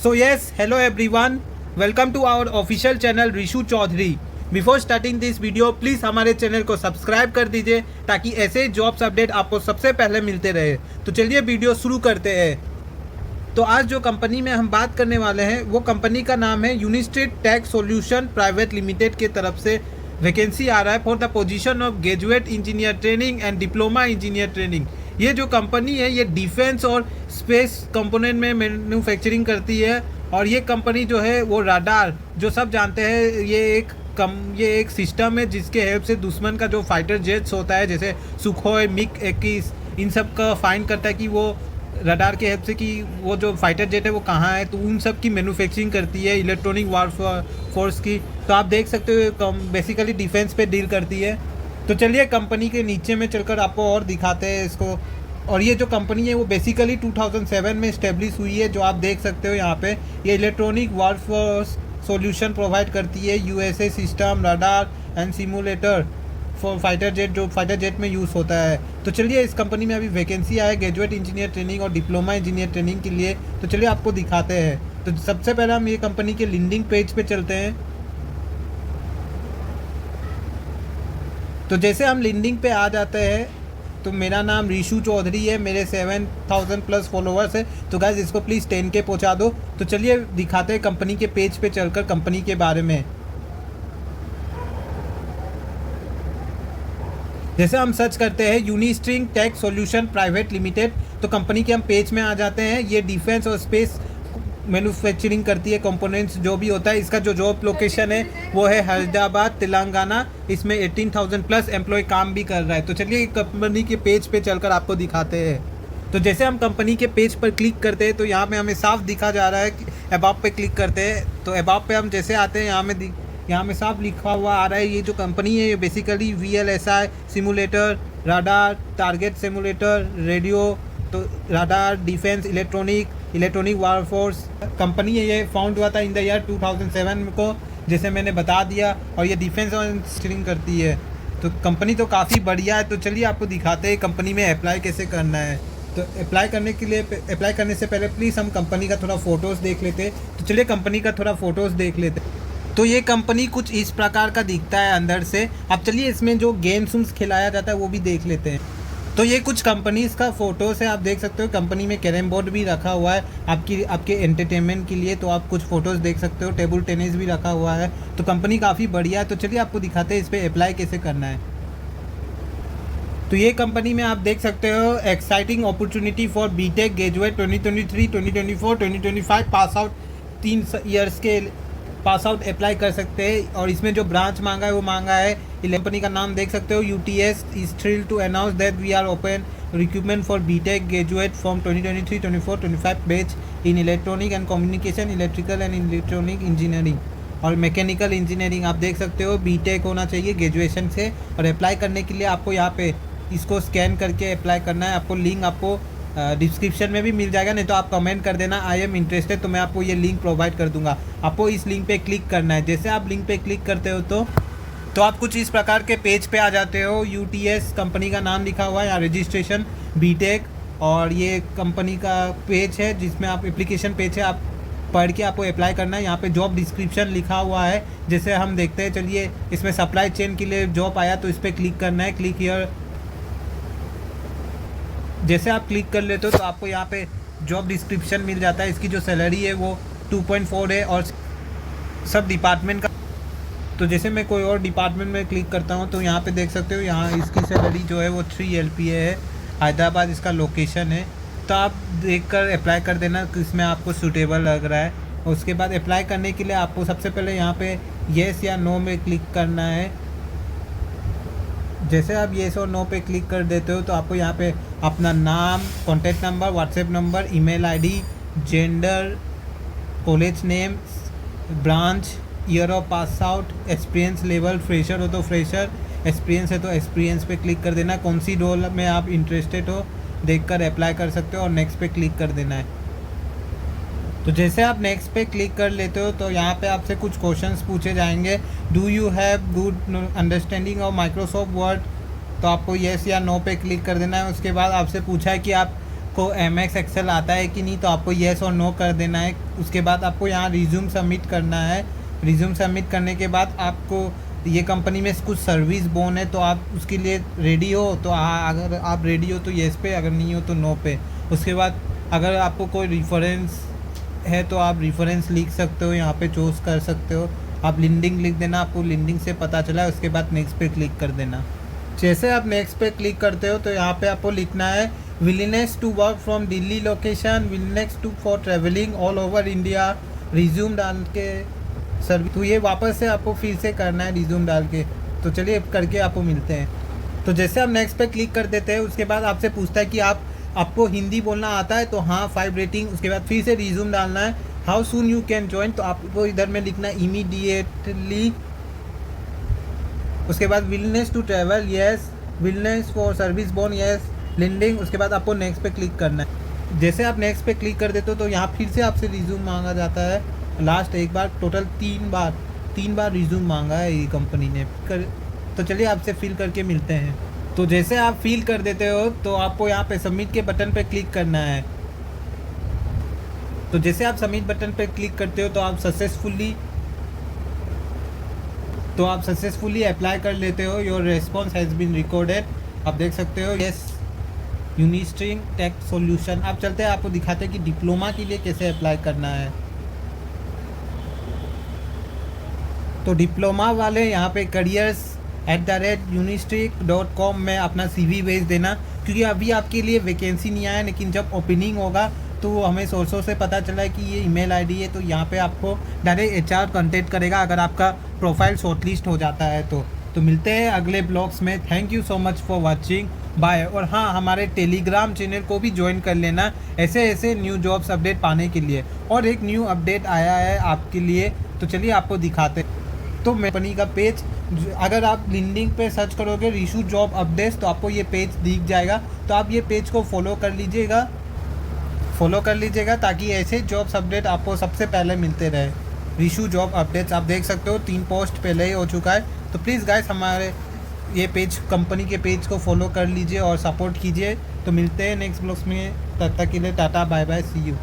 So yes, hello everyone. Welcome to our official channel Rishu Chaudhary. Before starting this video please हमारे channel को subscribe कर दीजिए ताकि ऐसे जॉब्स अपडेट आपको सबसे पहले मिलते रहे. तो चलिए वीडियो शुरू करते हैं. तो आज जो कंपनी में हम बात करने वाले हैं वो कंपनी का नाम है यूनिस्ट्रीट टेक सॉल्यूशन प्राइवेट लिमिटेड के तरफ से वैकेंसी आ रहा है for the position of graduate engineer training and diploma engineer training. ये जो कंपनी है ये डिफेंस और स्पेस कंपोनेंट में मैन्युफैक्चरिंग करती है. और ये कंपनी जो है वो राडार, जो सब जानते हैं, ये एक सिस्टम है जिसके हेल्प से दुश्मन का जो फाइटर जेट्स होता है जैसे सुखोई, मिग-21, इन सब का फाइंड करता है कि वो रडार के हेल्प से कि वो जो फाइटर जेट है वो कहाँ है. तो उन सब की मैन्युफैक्चरिंग करती है इलेक्ट्रॉनिक वारफोर्स की. तो आप देख सकते हो बेसिकली डिफेंस पे डील करती है. तो चलिए कंपनी के नीचे में चलकर आपको और दिखाते हैं इसको. और ये जो कंपनी है वो बेसिकली 2007 में इस्टेब्लिश हुई है. जो आप देख सकते हो यहाँ पे ये इलेक्ट्रॉनिक वारफोर्स सॉल्यूशन प्रोवाइड करती है, USA system, radar and simulator for fighter jet, जो फाइटर जेट में यूज़ होता है. तो चलिए इस कंपनी में अभी वैकेंसी आया है ग्रेजुएट इंजीनियर ट्रेनिंग और डिप्लोमा इंजीनियर ट्रेनिंग के लिए. तो चलिए आपको दिखाते हैं. तो सबसे पहले हम ये कंपनी के लिंक्डइन पेज पे चलते हैं. तो जैसे हम लिंक्डइन पे आ जाते हैं तो मेरा नाम रिशु चौधरी है, मेरे 7000 प्लस फॉलोअर्स है. तो गाइस इसको प्लीज़ 10K पहुंचा दो. तो चलिए दिखाते हैं कंपनी के पेज पे चलकर कंपनी के बारे में. जैसे हम सर्च करते हैं यूनिस्ट्रीट टेक सॉल्यूशन प्राइवेट लिमिटेड, तो कंपनी के हम पेज में आ जाते हैं. ये डिफेंस और स्पेस मैन्युफैक्चरिंग करती है, कंपोनेंट्स जो भी होता है. इसका जो जॉब लोकेशन है वो है हैदराबाद, तेलंगाना. इसमें 18,000 प्लस एम्प्लॉय काम भी कर रहा है. तो चलिए कंपनी के पेज पे चलकर आपको दिखाते हैं. तो जैसे हम कंपनी के पेज पर क्लिक करते हैं तो यहाँ पे हमें साफ दिखा जा रहा है कि अबाउट पे क्लिक करते हैं. तो अबाउट पे हम जैसे आते हैं यहाँ में साफ लिखा हुआ आ रहा है ये जो कंपनी है ये basically VLSI simulator, radar, target simulator, radio, तो राडार, डिफेंस, इलेक्ट्रॉनिक वारफोर्स कंपनी है. ये फाउंड हुआ था इन द ईयर 2007 को, जैसे मैंने बता दिया. और ये डिफेंस और इंजीनियरिंग करती है. तो कंपनी तो काफ़ी बढ़िया है. तो चलिए आपको दिखाते हैं कंपनी में अप्लाई कैसे करना है. तो अप्लाई करने से पहले प्लीज़ हम कंपनी का थोड़ा फ़ोटोज़ देख लेते हैं. तो चलिए कंपनी का थोड़ा फ़ोटोज़ देख लेते हैं. तो ये कंपनी कुछ इस प्रकार का दिखता है अंदर से. अब चलिए इसमें जो गेम्स खिलाया जाता है वो भी देख लेते हैं. तो ये कुछ कंपनीज़ का फ़ोटोज़ है. आप देख सकते हो कंपनी में कैरम बोर्ड भी रखा हुआ है आपके एंटरटेनमेंट के लिए. तो आप कुछ फ़ोटोज़ देख सकते हो. टेबल टेनिस भी रखा हुआ है. तो कंपनी काफ़ी बढ़िया है. तो चलिए आपको दिखाते हैं इस पर अप्लाई कैसे करना है. तो ये कंपनी में आप देख सकते हो exciting opportunity for BTech graduate 2023, 2024, 2025 pass out 3 years के पास आउट अप्लाई कर सकते हैं. और इसमें जो ब्रांच मांगा है वो मांगा है, कंपनी का नाम देख सकते हो, UTS is thrilled to announce that we are open recruitment for BTech graduate from 2023, 24, 25 batch in electronic and communication, electrical and electronic engineering और मैकेनिकल इंजीनियरिंग. आप देख सकते हो बीटेक होना चाहिए ग्रेजुएशन से. और अप्लाई करने के लिए आपको यहाँ पे इसको स्कैन करके अप्लाई करना है. आपको लिंक आपको डिस्क्रिप्शन में भी मिल जाएगा, नहीं तो आप कमेंट कर देना आई एम इंटरेस्टेड, तो मैं आपको ये लिंक प्रोवाइड कर दूंगा. आपको इस लिंक पे क्लिक करना है. जैसे आप लिंक पे क्लिक करते हो तो आप कुछ इस प्रकार के पेज पे आ जाते हो. UTS कंपनी का नाम लिखा हुआ है, यहाँ रजिस्ट्रेशन बीटेक. और ये कंपनी का पेज है जिसमें आप एप्लीकेशन पेज है, आप पढ़ के आपको अप्लाई करना है. यहाँ पे जॉब डिस्क्रिप्शन लिखा हुआ है. जैसे हम देखते हैं, चलिए इसमें सप्लाई चेन के लिए जॉब आया तो इस पर क्लिक करना है. Click here. जैसे आप क्लिक कर लेते हो तो आपको यहाँ पे जॉब डिस्क्रिप्शन मिल जाता है. इसकी जो सैलरी है वो 2.4 है और सब डिपार्टमेंट का. तो जैसे मैं कोई और डिपार्टमेंट में क्लिक करता हूँ तो यहाँ पे देख सकते हो यहाँ इसकी सैलरी जो है वो 3 LPA है. हैदराबाद इसका लोकेशन है. तो आप देखकर अप्लाई कर देना किसमें आपको सूटेबल लग रहा है. उसके बाद अप्लाई करने के लिए आपको सबसे पहले यहाँ पे येस या नो में क्लिक करना है. जैसे आप येस और नो पे क्लिक कर देते हो तो आपको यहाँ पे अपना नाम, contact number, WhatsApp number, email ID, gender, college name, branch, year of pass out, experience level, fresher हो तो फ्रेशर, एक्सपीरियंस है तो एक्सपीरियंस पे क्लिक कर देना. कौन सी रोल में आप इंटरेस्टेड हो देखकर अप्लाई कर सकते हो और नेक्स्ट पे क्लिक कर देना है. तो जैसे आप नेक्स्ट पे क्लिक कर लेते हो तो यहाँ पे आपसे कुछ क्वेश्चंस पूछे जाएंगे. Do you have good understanding of Microsoft word, तो आपको येस या नो पे क्लिक कर देना है. उसके बाद आपसे पूछा है कि आप आपको MX एक्सेल आता है कि नहीं, तो आपको येस और नो कर देना है। उसके बाद आपको यहाँ रिज्यूम सबमिट करना है। रिज्यूम सबमिट करने के बाद आपको ये कंपनी में कुछ सर्विस बोन है, तो आप उसके लिए रेडी हो तो अगर आप रेडी हो तो येस पे, अगर नहीं हो तो नो पे। उसके बाद अगर आपको कोई रेफरेंस है तो आप रेफरेंस लिख सकते हो, यहाँ पे चूज़ कर सकते हो। आप लिंक्डइन लिख देना, आपको लिंक्डइन से पता चला है। उसके बाद नेक्स्ट पे क्लिक कर देना। जैसे आप नेक्स्ट पे क्लिक करते हो तो यहाँ पे आपको लिखना है willingness to work from Delhi location, willingness to for travelling all over India, resume डाल के सर्विस। तो ये वापस से आपको फिर से करना है रिज्यूम डाल के। तो चलिए करके आपको मिलते हैं। तो जैसे आप नेक्स्ट पे क्लिक कर देते हैं, उसके बाद आपसे पूछता है कि आपको हिंदी बोलना आता है, तो हाँ 5 रेटिंग। उसके बाद फिर से रिज्यूम डालना है। How soon you can join, तो आपको इधर में लिखना है इमीडिएटली। उसके बाद willingness to travel yes, willingness for service bond yes, लिंडिंग। उसके बाद आपको नेक्स्ट पे क्लिक करना है। जैसे आप नेक्स्ट पे क्लिक कर देते हो तो यहाँ फिर से आपसे रिज्यूम मांगा जाता है। लास्ट एक बार, टोटल 3 बार रिज्यूम मांगा है ये कंपनी ने। तो चलिए आपसे फिल करके मिलते हैं। तो जैसे आप फिल कर देते हो तो आपको यहाँ पे सबमिट के बटन पे क्लिक करना है। तो जैसे आप सबमिट बटन पे क्लिक करते हो तो आप सक्सेसफुली अप्लाई कर लेते हो। Your response has been recorded. आप देख सकते हो यस यूनिस्ट्रिंग टैक्स सॉल्यूशन। आप चलते हैं, आपको दिखाते हैं कि डिप्लोमा के लिए कैसे अप्लाई करना है। तो डिप्लोमा वाले यहाँ पे careers@unistrict.com में अपना CV भेज देना, क्योंकि अभी आपके लिए वैकेंसी नहीं आया, लेकिन जब ओपनिंग होगा तो हमें सोर्सों से पता चला है कि ये ईमेल आईडी है, तो यहाँ पे आपको डायरेक्ट HR कांटेक्ट करेगा अगर आपका प्रोफाइल शॉर्टलिस्ट हो जाता है। तो मिलते हैं अगले ब्लॉग्स में। Thank you so much for watching, bye. और हाँ, हमारे टेलीग्राम चैनल को भी ज्वाइन कर लेना ऐसे न्यू जॉब्स अपडेट पाने के लिए। और एक न्यू अपडेट आया है आपके लिए, तो चलिए आपको दिखाते हैं। तो कंपनी का पेज, अगर आप लिंक्डइन पे सर्च करोगे रिशू जॉब अपडेट्स, तो आपको ये पेज दिख जाएगा। तो आप ये पेज को फॉलो कर लीजिएगा ताकि ऐसे जॉब्स अपडेट आपको सबसे पहले मिलते रहे। रिशू जॉब अपडेट्स आप देख सकते हो 3 पोस्ट पहले ही हो चुका है। तो प्लीज़ गाइस हमारे ये पेज, कंपनी के पेज को फॉलो कर लीजिए और सपोर्ट कीजिए। तो मिलते हैं नेक्स्ट ब्लॉग्स में, तब तक के लिए tata bye bye, see you.